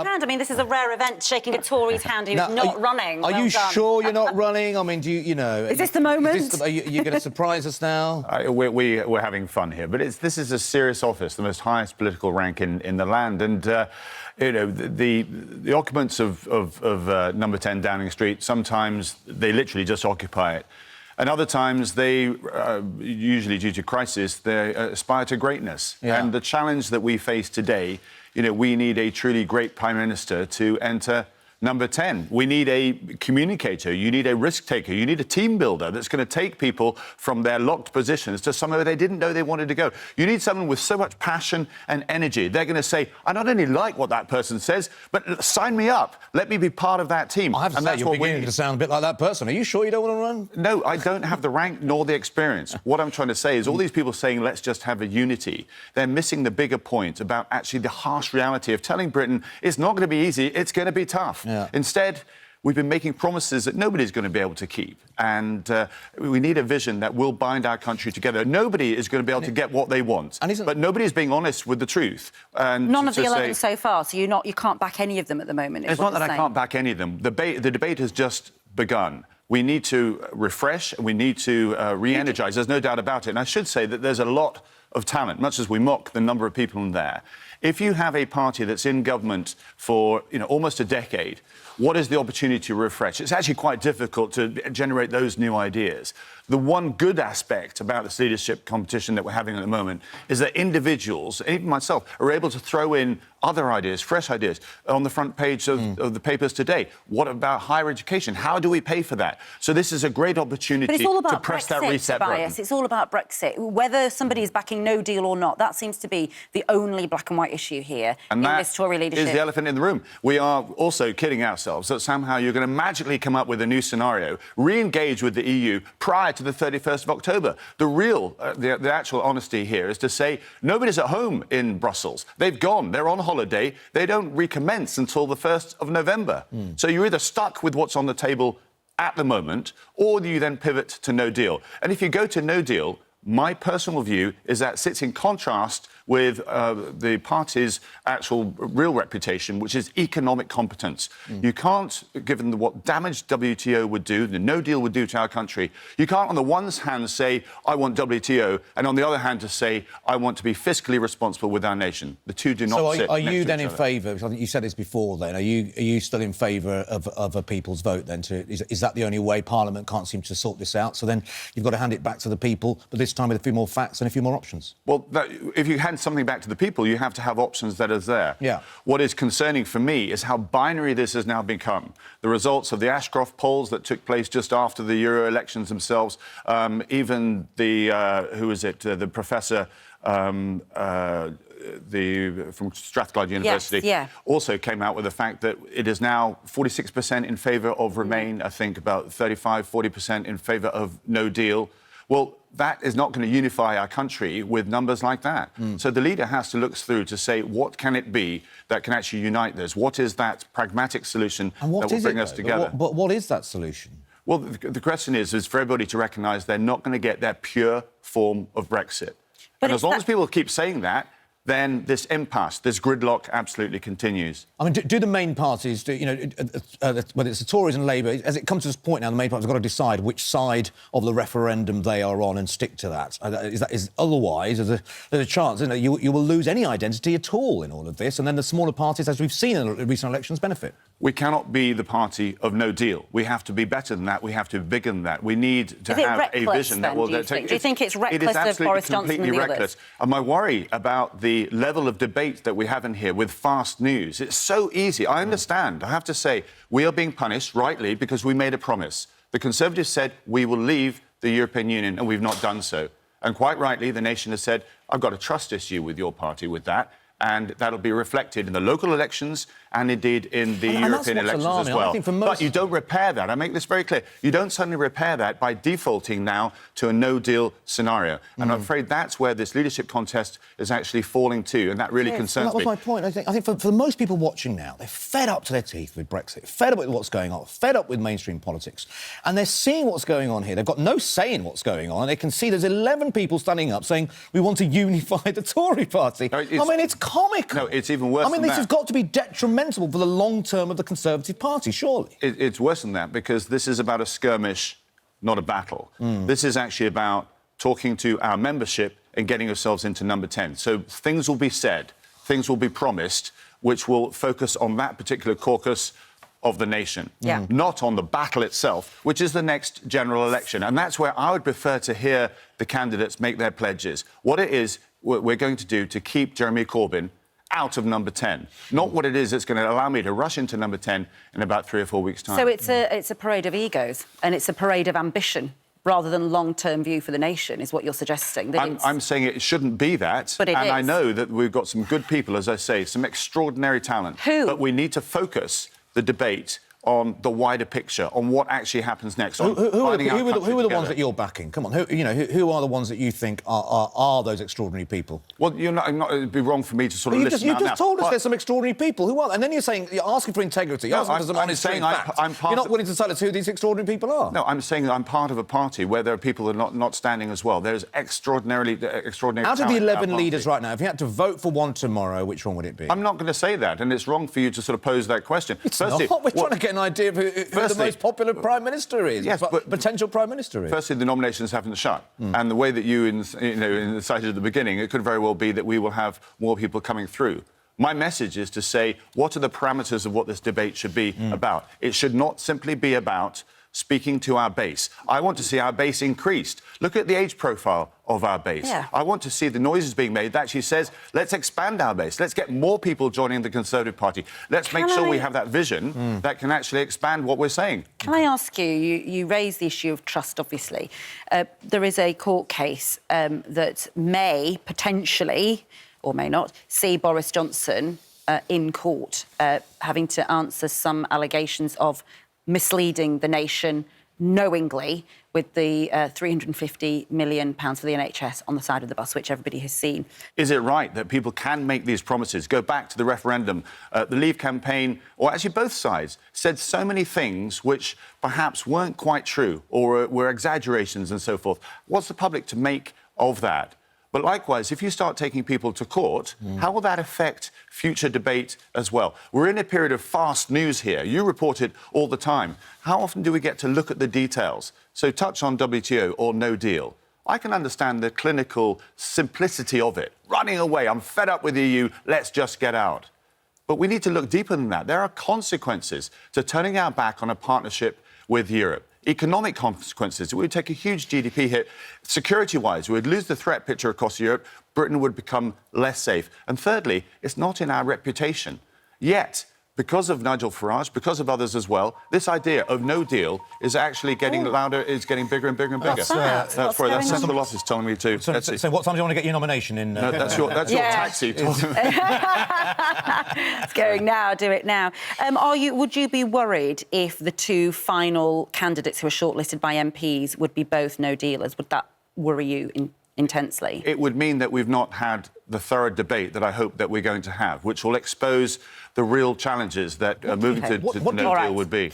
hand. I mean, this is a rare event, shaking a Tory's hand who's not running. Are you sure you're not running? I mean, you know... Is this the moment? Are you going to surprise us now? We're having fun here, but this is a serious office, the most highest political rank in the land, and you know, the occupants of number 10 Downing Street, sometimes they literally just occupy it. And other times, they, usually due to crisis, they aspire to greatness. Yeah. And the challenge that we face today, you know, we need a truly great Prime Minister to enter number 10. We need a communicator, you need a risk taker, you need a team builder that's going to take people from their locked positions to somewhere they didn't know they wanted to go. You need someone with so much passion and energy. They're going to say, I not only like what that person says, but sign me up. Let me be part of that team. I have to say, you're beginning to sound a bit like that person. Are you sure you don't want to run? No, I don't have the rank nor the experience. What I'm trying to say is all these people saying, let's just have a unity, they're missing the bigger point about actually the harsh reality of telling Britain it's not going to be easy, it's going to be tough. Yeah. Instead, we've been making promises that nobody's going to be able to keep. And we need a vision that will bind our country together. Nobody is going to be able to get what they want. But nobody is being honest with the truth. And none of the 11 so far, so you can't back any of them at the moment. It's not that I can't back any of them. The debate has just begun. We need to refresh and we need to re-energise. There's no doubt about it. And I should say that there's a lot of talent, much as we mock the number of people in there. If you have a party that's in government for, you know, almost a decade, what is the opportunity to refresh? It's actually quite difficult to generate those new ideas. The one good aspect about this leadership competition that we're having at the moment is that individuals, even myself, are able to throw in other ideas, fresh ideas, on the front page of the papers today. What about higher education? How do we pay for that? So this is a great opportunity to press that reset button. It's all about Brexit. Whether somebody is backing no deal or not, that seems to be the only black and white issue here in this Tory leadership. Is the elephant in the room. We are also kidding ourselves that somehow you're going to magically come up with a new scenario, re-engage with the EU prior to the 31st of October. The real, the actual honesty here is to say nobody's at home in Brussels. They've gone. They're on holiday. They don't recommence until the 1st of November. So you're either stuck with what's on the table at the moment, or you then pivot to no deal. And if you go to no deal, my personal view is that sits in contrast with the party's actual real reputation, which is economic competence. You can't, given what damage WTO would do, the no deal would do to our country, you can't on the one hand say, I want WTO, and on the other hand to say, I want to be fiscally responsible with our nation. The two do not sit next to each other. So are you then in favour, because I think you said this before then, are you still in favour of a people's vote then? Is that the only way? Parliament can't seem to sort this out, so then you've got to hand it back to the people, but this time with a few more facts and a few more options. Well, if you hand something back to the people, you have to have options that are there. Yeah. What is concerning for me is how binary this has now become. The results of the Ashcroft polls that took place just after the Euro elections themselves, even the, the professor from Strathclyde University, also came out with the fact that it is now 46% in favour of Remain, I think about 40% in favour of no deal. Well, that is not going to unify our country with numbers like that. So the leader has to look through to say, what can it be that can actually unite this? What is that pragmatic solution that will bring us together? But what is that solution? Well, the question is for everybody to recognise they're not going to get their pure form of Brexit. But as long as people keep saying that, then this impasse, this gridlock absolutely continues. I mean, do the main parties, whether it's the Tories and Labour, as it comes to this point now, the main parties have got to decide which side of the referendum they are on and stick to that. Otherwise, there's a chance you will lose any identity at all in all of this, and then the smaller parties, as we've seen in recent elections, benefit. We cannot be the party of no deal. We have to be better than that. We have to be bigger than that. We need to have a vision that will... Do you think it's reckless of Boris Johnson and the others? It is absolutely completely reckless. And my worry about the level of debate that we have in here with fast news, it's so easy. I understand. I have to say, we are being punished, rightly, because we made a promise. The Conservatives said we will leave the European Union, and we've not done so. And quite rightly, the nation has said, I've got a trust issue with your party with that. And that'll be reflected in the local elections and indeed in the European elections as well. But you don't repair that. I make this very clear. You don't suddenly repair that by defaulting now to a no-deal scenario. And I'm afraid that's where this leadership contest is actually falling to, and that really concerns me. That was my point. I think for most people watching now, they're fed up to their teeth with Brexit, fed up with what's going on, fed up with mainstream politics, and they're seeing what's going on here. They've got no say in what's going on, and they can see there's 11 people standing up saying, we want to unify the Tory party. I mean, it's comical. No, it's even worse than that. I mean, this has got to be detrimental for the long term of the Conservative Party, surely. It's worse than that, because this is about a skirmish, not a battle. This is actually about talking to our membership and getting ourselves into number 10. So things will be said, things will be promised, which will focus on that particular caucus of the nation, not on the battle itself, which is the next general election. And that's where I would prefer to hear the candidates make their pledges. What it is we're going to do to keep Jeremy Corbyn out of number 10, not what it is that's going to allow me to rush into number 10 in about 3 or 4 weeks' time. So it's a parade of egos and it's a parade of ambition rather than long-term view for the nation, is what you're suggesting. That I'm saying it shouldn't be that. But it is. I know that we've got some good people, as I say, some extraordinary talent. Who? But we need to focus the debate on the wider picture, on what actually happens next. Who are the ones that you're backing? Come on, who are the ones that you think are those extraordinary people? Well, it'd be wrong for me to sort of list them out now. You just told us there's some extraordinary people. Who are? And then you're asking for integrity. You're asking for some honest facts. You're not willing to tell us who these extraordinary people are. No, I'm saying that I'm part of a party where there are people that are not standing as well. There's extraordinary. Out of the 11 leaders right now, if you had to vote for one tomorrow, which one would it be? I'm not going to say that, and it's wrong for you to sort of pose that question. It's not. We're trying to get an idea of who the most popular Prime Minister is. Yes, but potential Prime Minister is. Firstly, the nominations haven't shut. And the way that you incited at the beginning, it could very well be that we will have more people coming through. My message is to say, what are the parameters of what this debate should be about? It should not simply be about speaking to our base. I want to see our base increased. Look at the age profile of our base. Yeah. I want to see the noises being made that actually says, let's expand our base. Let's get more people joining the Conservative Party. Let's make sure we have that vision that can actually expand what we're saying. Can I ask you, you raised the issue of trust, obviously. There is a court case that may potentially, or may not, see Boris Johnson in court, having to answer some allegations of misleading the nation knowingly with the £350 million for the NHS on the side of the bus, which everybody has seen. Is it right that people can make these promises? Go back to the referendum. The Leave campaign, or actually both sides, said so many things which perhaps weren't quite true or were exaggerations and so forth. What's the public to make of that? But likewise, if you start taking people to court, how will that affect future debate as well? We're in a period of fast news here. You report it all the time. How often do we get to look at the details? So touch on WTO or no deal. I can understand the clinical simplicity of it. Running away, I'm fed up with the EU, let's just get out. But we need to look deeper than that. There are consequences to turning our back on a partnership with Europe. Economic consequences. We would take a huge GDP hit. Security-wise, we would lose the threat picture across Europe. Britain would become less safe. And thirdly, it's not in our reputation. Yet, because of Nigel Farage, because of others as well, this idea of no deal is actually getting louder, is getting bigger and bigger and bigger. That's Central Office telling me to. So what time do you want to get your nomination in? No, that's your taxi. It's going now, do it now. Would you be worried if the two final candidates who are shortlisted by MPs would be both no dealers? Would that worry you intensely? It would mean that we've not had the thorough debate that I hope that we're going to have, which will expose the real challenges that moving to no deal would be.